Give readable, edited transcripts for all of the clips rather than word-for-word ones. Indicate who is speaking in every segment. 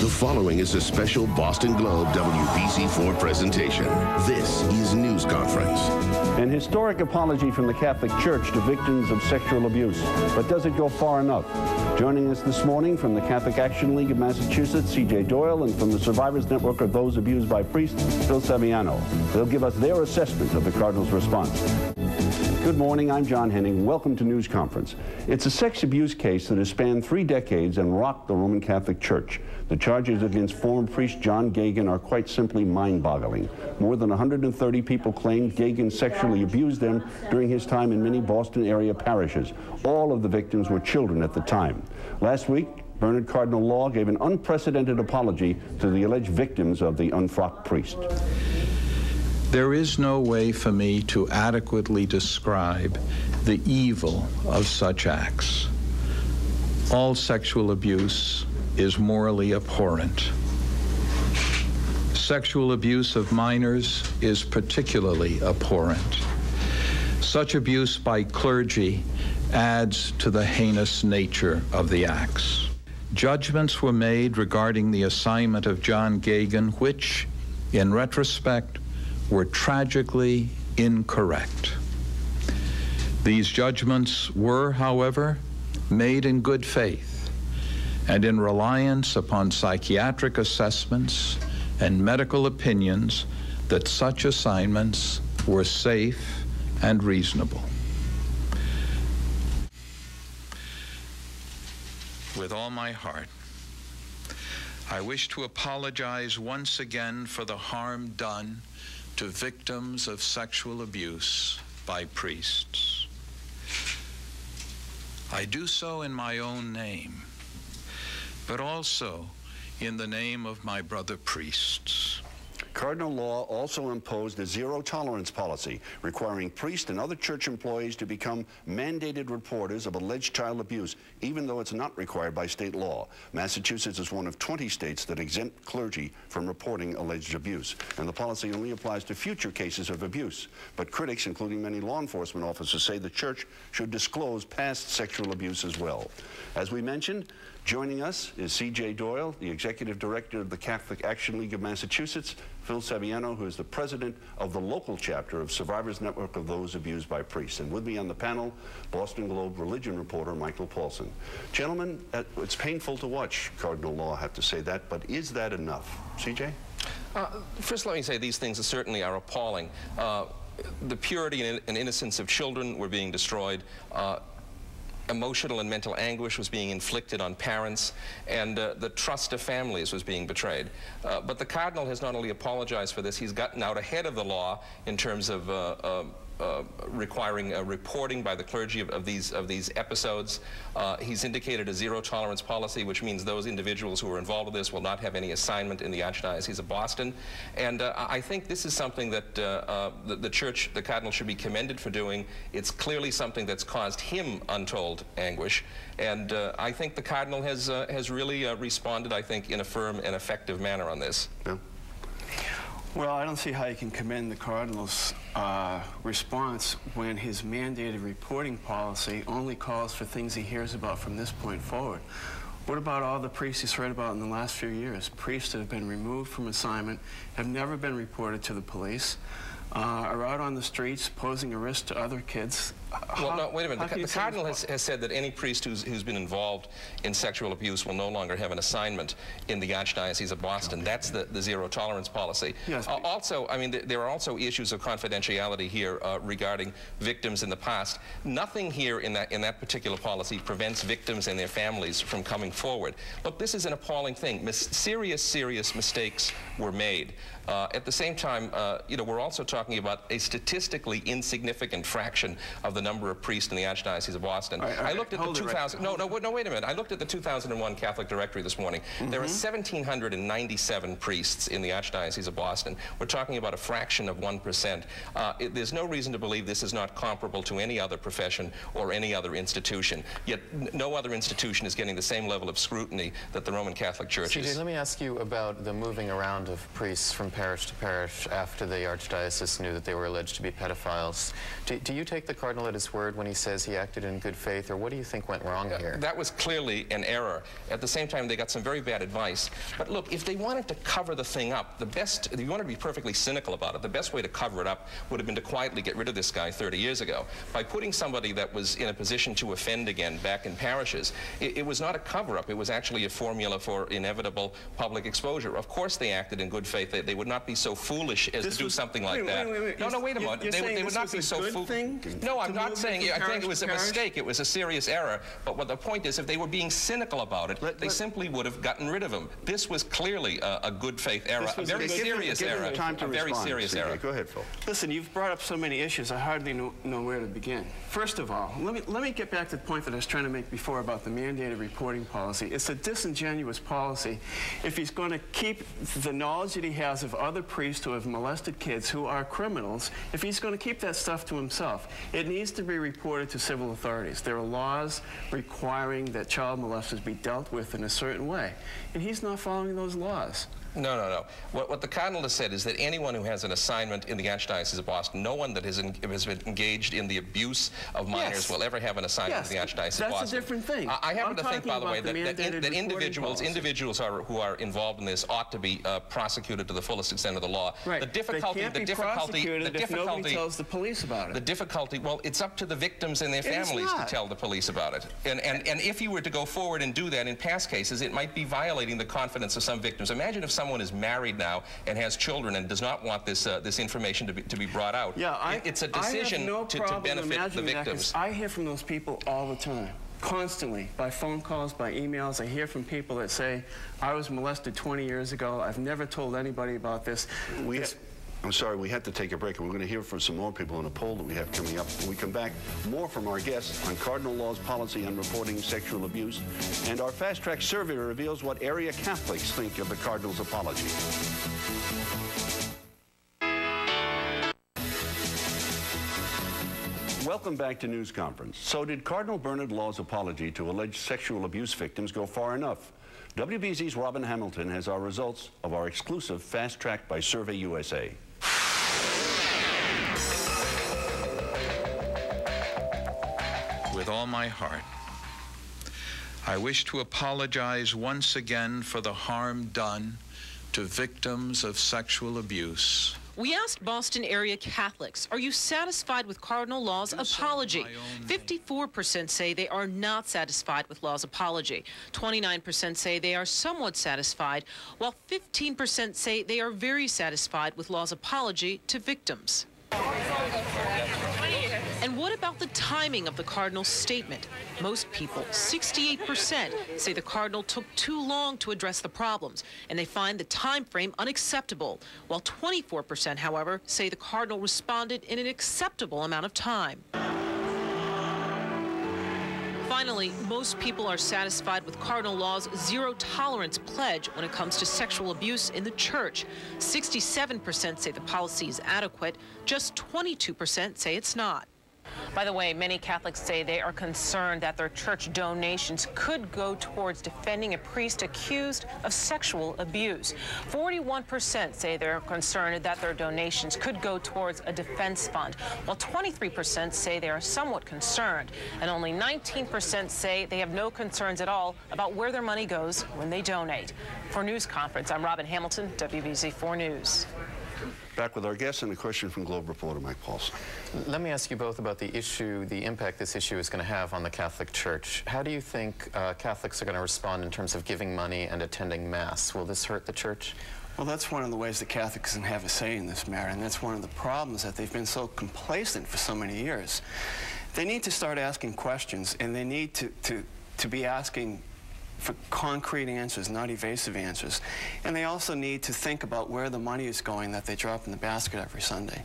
Speaker 1: The following is a special Boston Globe WBC4 presentation. This is News Conference.
Speaker 2: An historic apology from the Catholic Church to victims of sexual abuse. But does it go far enough? Joining us this morning from the Catholic Action League of Massachusetts, C.J. Doyle, and from the Survivors Network of Those Abused by Priests, Phil Saviano. They'll give us their assessment of the Cardinal's response. Good morning, I'm John Henning. Welcome to News Conference. It's a sex abuse case that has spanned 3 decades and rocked the Roman Catholic Church. The charges against former priest John Geoghegan are quite simply mind-boggling. More than 130 people claimed Geoghegan sexually abused them during his time in many Boston area parishes. All of the victims were children at the time. Last week, Bernard Cardinal Law gave an unprecedented apology to the alleged victims of the unfrocked priest.
Speaker 3: There is no way for me to adequately describe the evil of such acts. All sexual abuse is morally abhorrent. Sexual abuse of minors is particularly abhorrent. Such abuse by clergy adds to the heinous nature of the acts. Judgments were made regarding the assignment of John Geoghegan, which, in retrospect, were tragically incorrect. These judgments were, however, made in good faith and in reliance upon psychiatric assessments and medical opinions that such assignments were safe and reasonable. With all my heart, I wish to apologize once again for the harm done to victims of sexual abuse by priests. I do so in my own name, but also in the name of my brother priests.
Speaker 2: Cardinal Law also imposed a zero-tolerance policy requiring priests and other church employees to become mandated reporters of alleged child abuse, even though it's not required by state law. Massachusetts is one of 20 states that exempt clergy from reporting alleged abuse, and the policy only applies to future cases of abuse. But critics, including many law enforcement officers, say the church should disclose past sexual abuse as well. As we mentioned, joining us is C.J. Doyle, the Executive Director of the Catholic Action League of Massachusetts, Phil Saviano, who is the President of the local chapter of Survivors Network of Those Abused by Priests. And with me on the panel, Boston Globe religion reporter Michael PAULSON. Gentlemen, it's painful to watch Cardinal Law, I have to say that, but is that enough? C.J.?
Speaker 4: First, let me say these things certainly are appalling. The purity and innocence of children were being destroyed. Emotional and mental anguish was being inflicted on parents, and the trust of families was being betrayed. But the Cardinal has not only apologized for this, he's gotten out ahead of the law in terms of requiring reporting by the clergy of these episodes. He's indicated a zero-tolerance policy, which means those individuals who are involved with this will not have any assignment in the Archdiocese of Boston. And I think this is something that the Church, the Cardinal, should be commended for doing. It's clearly something that's caused him untold anguish. And I think the Cardinal has really responded, I think, in a firm and effective manner on this.
Speaker 2: Yeah.
Speaker 5: Well, I don't see how you can commend the Cardinal's response when his mandated reporting policy only calls for things he hears about from this point forward. What about all the priests he's read about in the last few years? Priests that have been removed from assignment, have never been reported to the police, are out on the streets posing a risk to other kids.
Speaker 4: Well, no, wait a minute. The Cardinal has said that any priest who's been involved in sexual abuse will no longer have an assignment in the Archdiocese of Boston. That's the zero-tolerance policy.
Speaker 5: Yes,
Speaker 4: also, I mean, there are also issues of confidentiality here regarding victims in the past. Nothing here in that particular policy prevents victims and their families from coming forward. Look, this is an appalling thing. Serious mistakes were made. At the same time, you know, we're also talking about a statistically insignificant fraction of the number of priests in the Archdiocese of Boston. I looked at the 2000. No, wait a minute. I looked at the 2001 Catholic Directory this morning. There are 1,797 priests in the Archdiocese of Boston. We're talking about a fraction of 1%. There's no reason to believe this is not comparable to any other profession or any other institution. Yet no other institution is getting the same level of scrutiny that the Roman Catholic Church is.
Speaker 6: CJ, let me ask you about the moving around of priests from from parish to parish after the Archdiocese knew that they were alleged to be pedophiles. Do you take the Cardinal at his word when he says he acted in good faith, or what do you think went wrong here?
Speaker 4: That was clearly an error. At the same time, they got some very bad advice. But look, if they wanted to cover the thing up, the best, if you wanted to be perfectly cynical about it, the best way to cover it up would have been to quietly get rid of this guy 30 years ago. By putting somebody that was in a position to offend again back in parishes, it was not a cover-up. It was actually a formula for inevitable public exposure. Of course they acted in good faith. They would not be so foolish as to do something like that.
Speaker 5: Wait.
Speaker 4: No, wait a moment. They would not be so foolish. No, I'm not saying. I think it was a mistake. It was a serious error. But what the point is, if they were being cynical about it, they simply would have gotten rid of him. This was clearly a good faith error, a very serious error, a very serious error.
Speaker 2: Go ahead, Phil.
Speaker 5: Listen, you've brought up so many issues, I hardly know where to begin. First of all, let me get back to the point that I was trying to make before about the mandated reporting policy. It's a disingenuous policy if he's going to keep the knowledge that he has of other priests who have molested kids who are criminals. If he's going to keep that stuff to himself, it needs to be reported to civil authorities. There are laws requiring that child molesters be dealt with in a certain way, and he's not following those laws.
Speaker 4: No. What the Cardinal has said is that anyone who has an assignment in the Archdiocese of Boston, no one that has been engaged in the abuse of minors will ever have an assignment in the Archdiocese of Boston.
Speaker 5: That's a different thing.
Speaker 4: I happen to think, by the way, that individuals who are involved in this ought to be prosecuted to the fullest extent of the law.
Speaker 5: Right.
Speaker 4: The difficulty,
Speaker 5: if nobody tells the police about it.
Speaker 4: The difficulty, well, it's up to the victims and their families to tell the police about it. And if you were to go forward and do that in past cases, it might be violating the confidence of some victims. Imagine if someone is married now and has children and does not want this information to be brought out.
Speaker 5: Yeah,
Speaker 4: it's a decision to benefit the victims.
Speaker 5: I hear from those people all the time, constantly, by phone calls, by emails. I hear from people that say, I was molested 20 years ago. I've never told anybody about this.
Speaker 2: I'm sorry, we had to take a break, and we're going to hear from some more people in a poll that we have coming up. When we come back, more from our guests on Cardinal Law's policy on reporting sexual abuse, and our fast-track survey reveals what area Catholics think of the Cardinal's apology. Welcome back to News Conference. So did Cardinal Bernard Law's apology to alleged sexual abuse victims go far enough? WBZ's Robin Hamilton has our results of our exclusive Fast Track by Survey USA.
Speaker 3: With all my heart, I wish to apologize once again for the harm done to victims of sexual abuse.
Speaker 7: We asked Boston area Catholics, are you satisfied with Cardinal Law's apology? 54% say they are not satisfied with Law's apology. 29% say they are somewhat satisfied, while 15% say they are very satisfied with Law's apology to victims. And what about the timing of the Cardinal's statement? Most people, 68%, say the Cardinal took too long to address the problems, and they find the time frame unacceptable, while 24%, however, say the Cardinal responded in an acceptable amount of time. Finally, most people are satisfied with Cardinal Law's zero-tolerance pledge when it comes to sexual abuse in the Church. 67% say the policy is adequate. Just 22% say it's not.
Speaker 8: By the way, many Catholics say they are concerned that their church donations could go towards defending a priest accused of sexual abuse. 41% say they're concerned that their donations could go towards a defense fund, while 23% say they are somewhat concerned, and only 19% say they have no concerns at all about where their money goes when they donate. For News Conference, I'm Robin Hamilton, WBZ4 News.
Speaker 2: Back with our guests and a question from Globe reporter Mike Paulson.
Speaker 6: Let me ask you both about the issue, the impact this issue is going to have on the Catholic Church. How do you think Catholics are going to respond in terms of giving money and attending Mass? Will this hurt the Church?
Speaker 5: Well, that's one of the ways that Catholics can have a say in this matter, and that's one of the problems that they've been so complacent for so many years. They need to start asking questions, and they need to be asking for concrete answers, not evasive answers. And they also need to think about where the money is going that they drop in the basket every Sunday.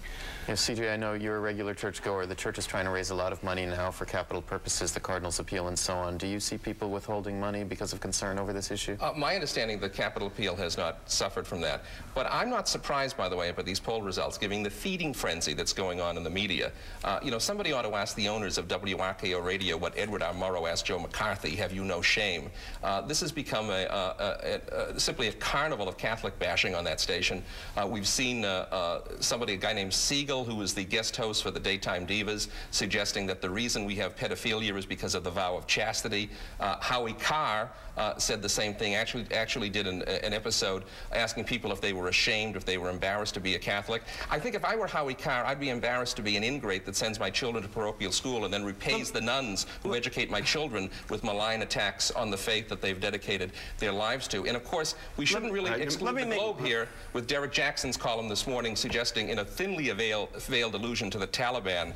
Speaker 6: Yeah, CJ, I know you're a regular churchgoer. The Church is trying to raise a lot of money now for capital purposes, the Cardinal's Appeal and so on. Do you see people withholding money because of concern over this issue?
Speaker 4: My understanding, the capital appeal has not suffered from that. But I'm not surprised, by the way, about these poll results, given the feeding frenzy that's going on in the media. You know, somebody ought to ask the owners of WRKO Radio what Edward R. Murrow asked Joe McCarthy, have you no shame? This has become simply a carnival of Catholic bashing on that station. We've seen a guy named Siegel, who was the guest host for the Daytime Divas, suggesting that the reason we have pedophilia is because of the vow of chastity. Howie Carr said the same thing, actually did an episode asking people if they were ashamed, if they were embarrassed to be a Catholic. I think if I were Howie Carr, I'd be embarrassed to be an ingrate that sends my children to parochial school and then repays the nuns who educate my children with malign attacks on the faith that they've dedicated their lives to. And of course, we shouldn't really exclude the Globe here with Derek Jackson's column this morning suggesting in a thinly veiled allusion to the Taliban,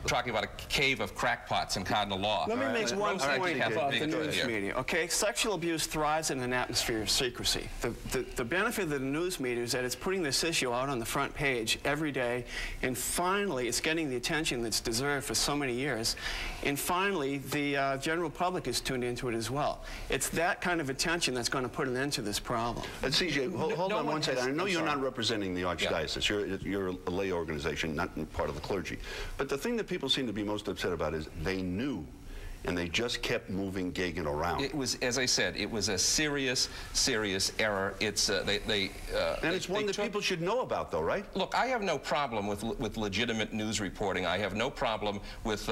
Speaker 4: talking about a cave of crackpots in Cardinal Law.
Speaker 5: Let me make one point about the news media, okay? Sexual abuse thrives in an atmosphere of secrecy. The benefit of the news media is that it's putting this issue out on the front page every day, and finally it's getting the attention that's deserved for so many years, and finally the general public is tuned into it as well. It's that kind of attention that's going to put an end to this problem.
Speaker 2: CJ, hold on one second. I know you're not representing the Archdiocese. Yeah. You're a lay organization, not part of the clergy. But the thing that people seem to be most upset about is they knew, and they just kept moving Gagin around.
Speaker 4: It was, as I said, it was a serious, serious error. It's and
Speaker 2: it's one that people should know about, though, right?
Speaker 4: Look, I have no problem with legitimate news reporting. I have no problem with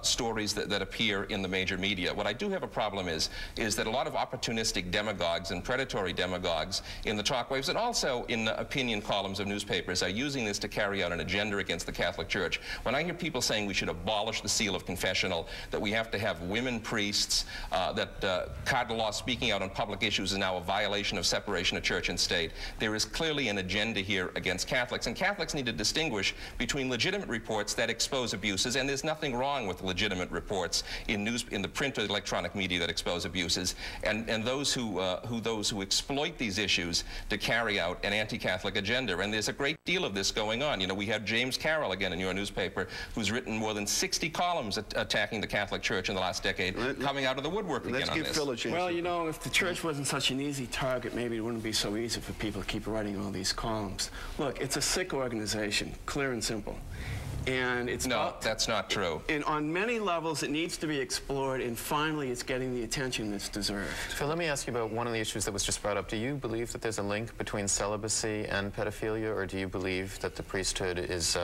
Speaker 4: stories that appear in the major media. What I do have a problem is that a lot of opportunistic demagogues and predatory demagogues in the talk waves and also in the opinion columns of newspapers are using this to carry out an agenda against the Catholic Church. When I hear people saying we should abolish the seal of confessional, that we have to have women priests, that Cardinal Law speaking out on public issues is now a violation of separation of church and state. There is clearly an agenda here against Catholics, and Catholics need to distinguish between legitimate reports that expose abuses, and there's nothing wrong with legitimate reports in the print or electronic media that expose abuses, and those who exploit these issues to carry out an anti-Catholic agenda. And there's a great deal of this going on. You know, we have James Carroll, again in your newspaper, who's written more than 60 columns attacking the Catholic Church in the last decade, coming out of the woodwork again on this.
Speaker 5: Well, you know, if the church wasn't such an easy target, maybe it wouldn't be so easy for people to keep writing all these columns. Look, it's a sick organization, clear and simple. And it's
Speaker 4: that's not true.
Speaker 5: And on many levels, it needs to be explored, and finally, it's getting the attention that's deserved.
Speaker 6: Phil, let me ask you about one of the issues that was just brought up. Do you believe that there's a link between celibacy and pedophilia, or do you believe that the priesthood is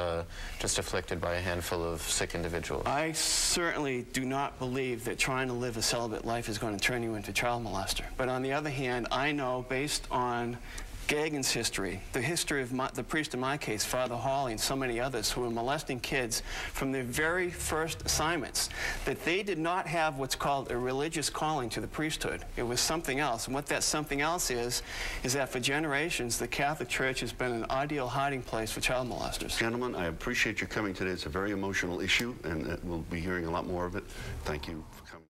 Speaker 6: just afflicted by a handful of sick individuals?
Speaker 5: I certainly do not believe that trying to live a celibate life is going to turn you into a child molester. But on the other hand, I know, based on Gagin's history, the history of the priest in my case, Father Hawley, and so many others who were molesting kids from their very first assignments, that they did not have what's called a religious calling to the priesthood. It was something else. And what that something else is that for generations, the Catholic Church has been an ideal hiding place for child molesters.
Speaker 2: Gentlemen, I appreciate your coming today. It's a very emotional issue, and we'll be hearing a lot more of it. Thank you for coming.